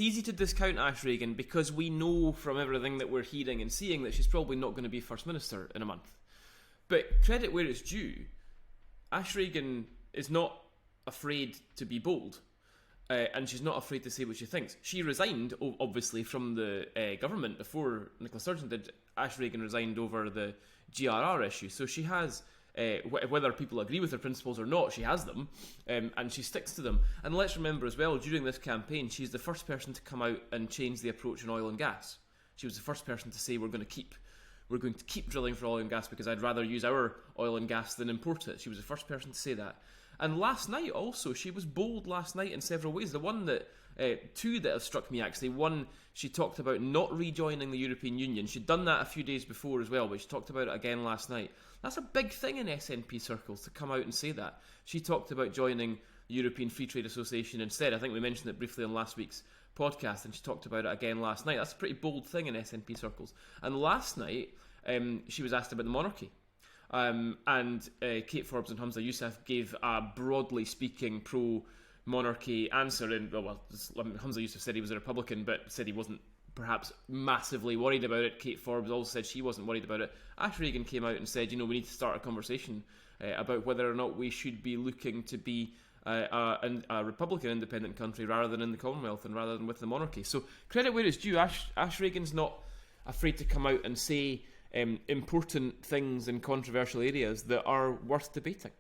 easy to discount Ash Regan because we know from everything that we're hearing and seeing that she's probably not going to be First Minister in a month. But credit where it's due, Ash Regan is not afraid to be bold. And she's not afraid to say what she thinks. She resigned, obviously, from the government before Nicola Sturgeon did. Ash Regan resigned over the GRR issue. So she has, whether people agree with her principles or not, she has them, and she sticks to them. And let's remember as well, during this campaign, she's the first person to come out and change the approach in oil and gas. She was the first person to say we're going to keep drilling for oil and gas because I'd rather use our oil and gas than import it. She was the first person to say that. And last night also, she was bold last night in several ways. The one that, two that have struck me actually. One, she talked about not rejoining the European Union. She'd done that a few days before as well, but she talked about it again last night. That's a big thing in SNP circles to come out and say that. She talked about joining the European Free Trade Association instead. I think we mentioned it briefly on last week's podcast, and she talked about it again last night. That's a pretty bold thing in SNP circles. And last night, she was asked about the monarchy. And Kate Forbes and Humza Yousaf gave a broadly speaking pro-monarchy answer. And Humza Yousaf said he was a Republican, but said he wasn't perhaps massively worried about it. Kate Forbes also said she wasn't worried about it. Ash Regan came out and said, we need to start a conversation about whether or not we should be looking to be a Republican independent country rather than in the Commonwealth and rather than with the monarchy. So credit where it's due. Ash Regan's not afraid to come out and say important things in controversial areas that are worth debating.